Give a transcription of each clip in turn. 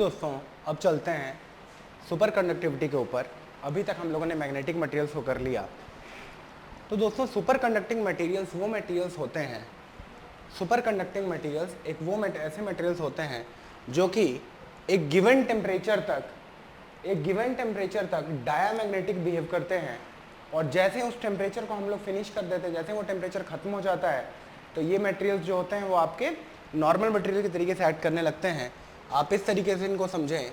दोस्तों अब चलते हैं सुपर कंडक्टिविटी के ऊपर। अभी तक हम लोगों ने मैग्नेटिक मटेरियल्स को कर लिया। तो दोस्तों सुपर कंडक्टिंग मटेरियल्स वो मटेरियल्स होते हैं, सुपर कंडक्टिंग मटेरियल्स ऐसे मटेरियल्स होते हैं जो कि एक गिवन टेम्परेचर तक डायामैग्नेटिक बिहेव करते हैं, और जैसे उस टेम्परेचर को हम लोग फिनिश कर देते हैं, जैसे वो टेम्परेचर खत्म हो जाता है, तो ये मटेरियल्स जो होते हैं वो आपके नॉर्मल मटेरियल के तरीके से एक्ट करने लगते हैं। आप इस तरीके से इनको समझें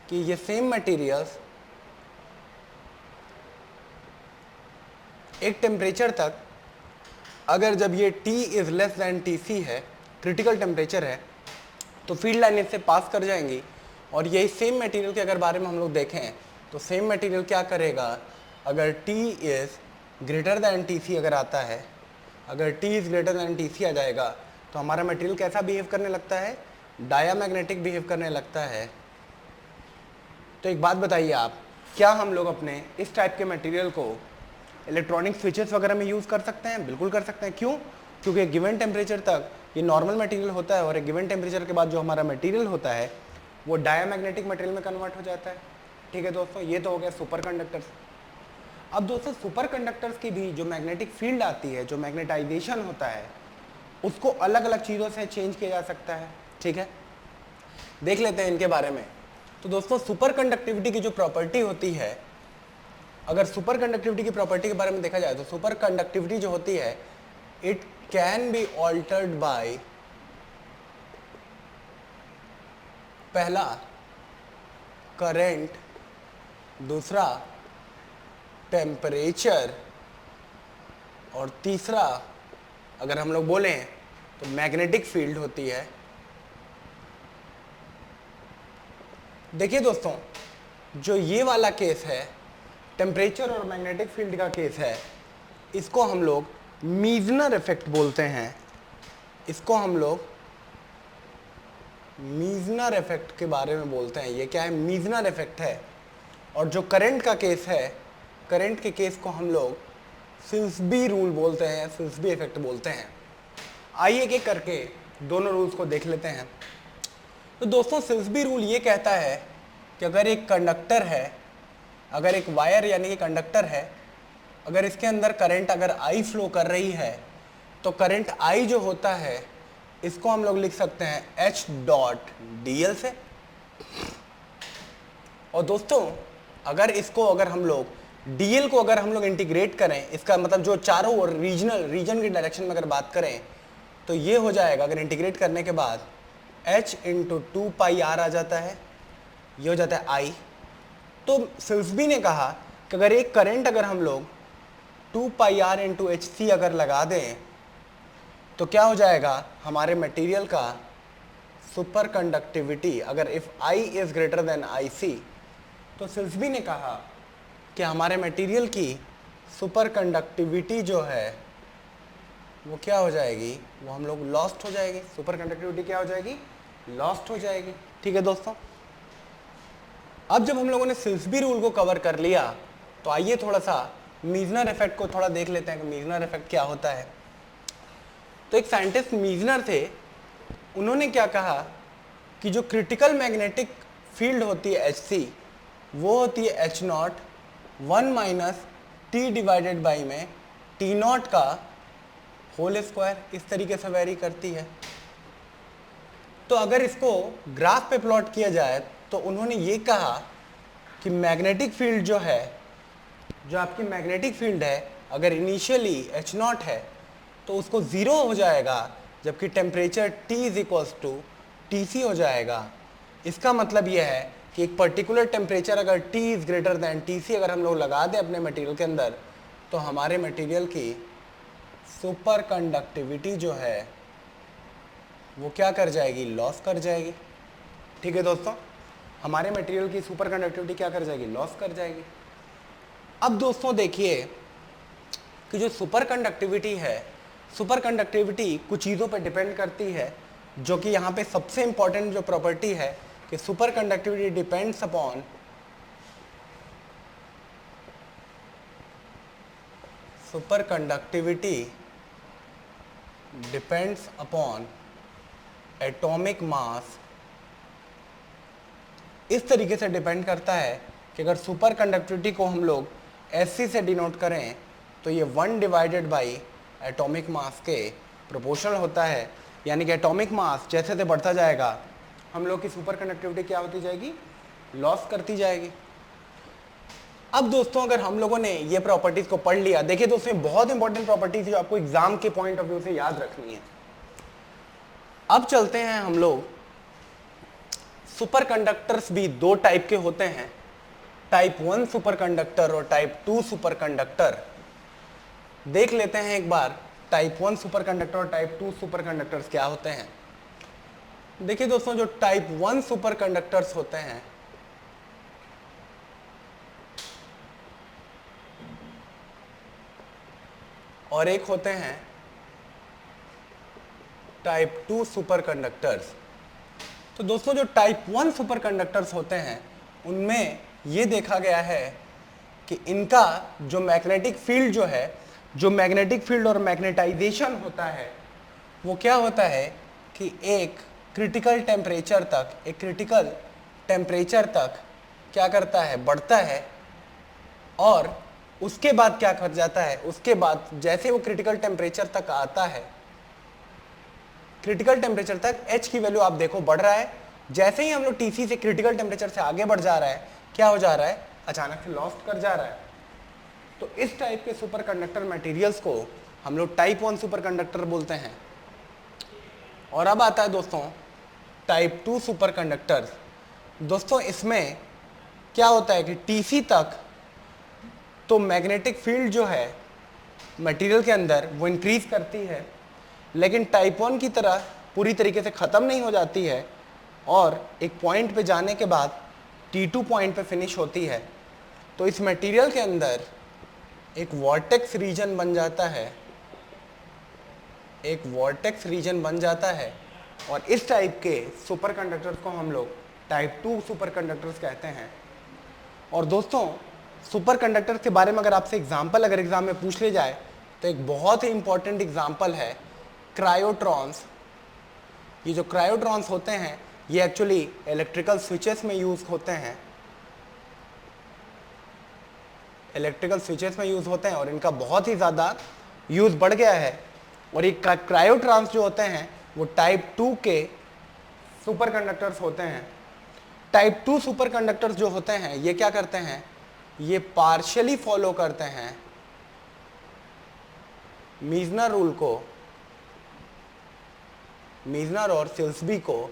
कि ये सेम मटेरियल्स एक टेम्परेचर तक, अगर जब ये T is less than TC है, क्रिटिकल टेम्परेचर है, तो फील्ड लाइन इससे पास कर जाएंगी। और यही सेम मटेरियल के अगर बारे में हम लोग देखें तो सेम मटेरियल क्या करेगा, अगर T is greater than TC अगर आता है, अगर T is greater than TC आ जाएगा तो हमारा मटेरियल कैसा बिहेव करने लगता है, डायामैग्नेटिक बिहेव करने लगता है। तो एक बात बताइए आप, क्या हम लोग अपने इस टाइप के मटेरियल को इलेक्ट्रॉनिक स्विचेस वगैरह में यूज़ कर सकते हैं? बिल्कुल कर सकते हैं। क्यों? क्योंकि एक गिवन टेम्परेचर तक ये नॉर्मल मटेरियल होता है, और एक गिवन टेम्परेचर के बाद जो हमारा मटेरियल होता है वो डायामैग्नेटिक मटेरियल में कन्वर्ट हो जाता है। ठीक है दोस्तों, ये तो हो गया सुपर कंडक्टर्स। अब दोस्तों सुपर कंडक्टर्स की भी जो मैग्नेटिक फील्ड आती है, जो मैग्नेटाइजेशन होता है, उसको अलग अलग चीज़ों से चेंज किया जा सकता है। ठीक है, देख लेते हैं इनके बारे में। तो दोस्तों सुपर कंडक्टिविटी की जो प्रॉपर्टी होती है, अगर सुपर कंडक्टिविटी की प्रॉपर्टी के बारे में देखा जाए तो सुपर कंडक्टिविटी जो होती है, it can be altered by, पहला करंट, दूसरा टेम्परेचर, और तीसरा अगर हम लोग बोलें तो मैग्नेटिक फील्ड होती है। देखिए दोस्तों, जो ये वाला केस है, टेम्परेचर और मैग्नेटिक फील्ड का केस है, इसको हम लोग मीजनर इफेक्ट बोलते हैं। इसको हम लोग मीजनर इफेक्ट के बारे में बोलते हैं। ये क्या है? मीजनर इफेक्ट है। और जो करंट का केस है, करंट के केस को हम लोग फिल्सबी रूल बोलते हैं, फिल्सबी इफेक्ट बोलते हैं। आइए एक एक करके दोनों रूल्स को देख लेते हैं। तो दोस्तों फिल्सबी रूल ये कहता है कि अगर एक कंडक्टर है, अगर एक वायर यानी कि कंडक्टर है, अगर इसके अंदर करंट अगर I फ्लो कर रही है, तो करंट I जो होता है इसको हम लोग लिख सकते हैं H डॉट DL से। और दोस्तों अगर इसको अगर हम लोग DL को अगर हम लोग इंटीग्रेट करें, इसका मतलब जो चारों ओर रीजन की डायरेक्शन में अगर बात करें तो ये हो जाएगा, अगर इंटीग्रेट करने के बाद H इंटू 2 पाई R आ जाता है, ये हो जाता है I। तो फिल्सबी ने कहा कि अगर एक करंट अगर हम लोग 2 पाई R इंटू HC अगर लगा दें तो क्या हो जाएगा, हमारे मटेरियल का सुपर कंडक्टिविटी, अगर if I is greater then IC, तो फिल्सबी ने कहा कि हमारे मटेरियल की सुपर कंडक्टिविटी जो है वो क्या हो जाएगी, वो हम लोग लॉस्ट हो जाएगी। सुपर कंडक्टिविटी क्या हो जाएगी? लॉस्ट हो जाएगी। ठीक है दोस्तों, अब जब हम लोगों ने फिल्सबी रूल को कवर कर लिया तो आइए थोड़ा सा मीजनर इफेक्ट को थोड़ा देख लेते हैं कि मीजनर इफेक्ट क्या होता है। तो एक साइंटिस्ट मीजनर थे, उन्होंने क्या कहा कि जो क्रिटिकल मैग्नेटिक फील्ड होती है HC, वो होती है H not 1 minus T divided by में T नॉट का होल स्क्वायर, इस तरीके से वेरी करती है। तो अगर इसको ग्राफ पे प्लॉट किया जाए तो उन्होंने ये कहा कि मैग्नेटिक फील्ड जो है, जो आपकी मैग्नेटिक फील्ड है, अगर इनिशियली H नॉट है तो उसको 0 हो जाएगा, जबकि temperature T is equals to TC हो जाएगा। इसका मतलब यह है कि एक पर्टिकुलर टेम्परेचर अगर T is greater than TC अगर हम लोग लगा दें अपने मटेरियल के अंदर, तो हमारे मटेरियल की सुपर कंडक्टिविटी जो है वो क्या कर जाएगी? लॉस कर जाएगी। ठीक है दोस्तों, हमारे मटेरियल की सुपर कंडक्टिविटी क्या कर जाएगी? लॉस कर जाएगी। अब दोस्तों देखिए कि जो सुपर कंडक्टिविटी है, सुपर कंडक्टिविटी कुछ चीज़ों पर डिपेंड करती है, जो कि यहाँ पे सबसे इंपॉर्टेंट जो प्रॉपर्टी है कि super conductivity depends upon atomic mass इस तरीके से डिपेंड करता है कि अगर सुपर कंडक्टिविटी को हम लोग Sc से डिनोट करें तो ये 1 डिवाइडेड बाई एटॉमिक मास के प्रोपोर्शनल होता है, यानी कि एटॉमिक मास जैसे जैसे बढ़ता जाएगा हम लोग की सुपर कंडक्टिविटी क्या होती जाएगी, लॉस करती जाएगी। अब दोस्तों अगर हम लोगों ने ये प्रॉपर्टीज को पढ़ लिया, देखिए दोस्तों बहुत इंपॉर्टेंट प्रॉपर्टीज है जो आपको एग्जाम के पॉइंट ऑफ व्यू से याद रखनी है। अब चलते हैं हम लोग, सुपर कंडक्टर्स भी दो टाइप के होते हैं, टाइप 1 सुपर कंडक्टर और टाइप 2 सुपर कंडक्टर। देख लेते हैं एक बार टाइप 1 सुपर कंडक्टर और टाइप 2 सुपर कंडक्टर्स क्या होते हैं। देखिए दोस्तों जो टाइप 1 सुपर कंडक्टर्स होते हैं और एक होते हैं टाइप 2 सुपर कंडक्टर्स। तो दोस्तों जो टाइप 1 सुपर कंडक्टर्स होते हैं उनमें ये देखा गया है कि इनका जो मैग्नेटिक फील्ड जो है, जो मैग्नेटिक फील्ड और मैग्नेटाइजेशन होता है वो क्या होता है कि एक क्रिटिकल टेम्परेचर तक क्या करता है, बढ़ता है, और उसके बाद क्या कर जाता है, उसके बाद जैसे वो क्रिटिकल टेम्परेचर तक आता है, क्रिटिकल टेम्परेचर तक H की वैल्यू आप देखो बढ़ रहा है। जैसे ही हम लोग TC से क्रिटिकल टेम्परेचर से आगे बढ़ जा रहा है, क्या हो जा रहा है, अचानक से लॉस्ट कर जा रहा है। तो इस टाइप के सुपर कंडक्टर मटेरियल्स को हम लोग टाइप 1 सुपर कंडक्टर बोलते हैं। और अब आता है दोस्तों टाइप 2 सुपर कंडक्टर्स। दोस्तों इसमें क्या होता है कि TC तक तो मैग्नेटिक फील्ड जो है मटेरियल के अंदर वो इंक्रीज करती है, लेकिन टाइप 1 की तरह पूरी तरीके से ख़त्म नहीं हो जाती है और एक पॉइंट पे जाने के बाद T2 पॉइंट पे फिनिश होती है। तो इस मटेरियल के अंदर एक वॉर्टेक्स रीजन बन जाता है, एक वॉर्टेक्स रीजन बन जाता है, और इस टाइप के सुपर कंडक्टर्स को हम लोग टाइप 2 सुपर कंडक्टर्स कहते हैं। और दोस्तों सुपर कंडक्टर्स के बारे में अगर आपसे एग्जाम्पल अगर एग्जाम में पूछ ले जाए तो एक बहुत ही इंपॉर्टेंट एग्जाम्पल है क्रायोट्रॉन्स। ये जो क्रायोट्रॉन्स होते हैं ये एक्चुअली इलेक्ट्रिकल स्विचेस में यूज होते हैं, इलेक्ट्रिकल स्विचेस में यूज होते हैं और इनका बहुत ही ज़्यादा यूज बढ़ गया है। और ये क्रायोट्रॉन्स जो होते हैं वो टाइप 2 के सुपर कंडक्टर्स होते हैं। टाइप 2 सुपर कंडक्टर्स जो होते हैं ये क्या करते हैं, ये पार्शियली फॉलो करते हैं मीजनर रूल को, मीजनर और सिल्सबी को,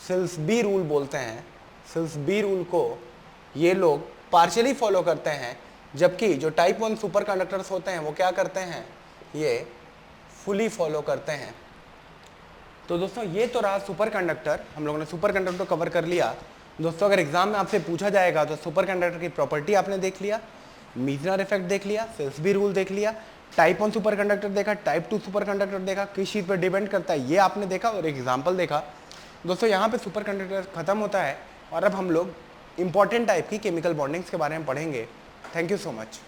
सिल्सबी रूल बोलते हैं, सिल्सबी रूल को ये लोग पार्शियली फॉलो करते हैं, जबकि जो टाइप 1 सुपर कंडक्टर्स होते हैं वो क्या करते हैं, ये फुली फॉलो करते हैं। तो दोस्तों ये तो रहा सुपर कंडक्टर, हम लोगों ने सुपर कंडक्टर कवर कर लिया। दोस्तों अगर एग्जाम में आपसे पूछा जाएगा तो सुपर कंडक्टर की प्रॉपर्टी आपने देख लिया, मीजनर इफेक्ट देख लिया, सिल्सबी रूल देख लिया, टाइप 1 सुपर कंडक्टर देखा, टाइप 2 सुपर कंडक्टर देखा, किस चीज़ पर डिपेंड करता है ये आपने देखा और एक एग्जाम्पल देखा। दोस्तों यहाँ पे सुपर कंडक्टर खत्म होता है और अब हम लोग इंपॉर्टेंट टाइप की केमिकल बॉन्डिंग्स के बारे में पढ़ेंगे। Thank you so much.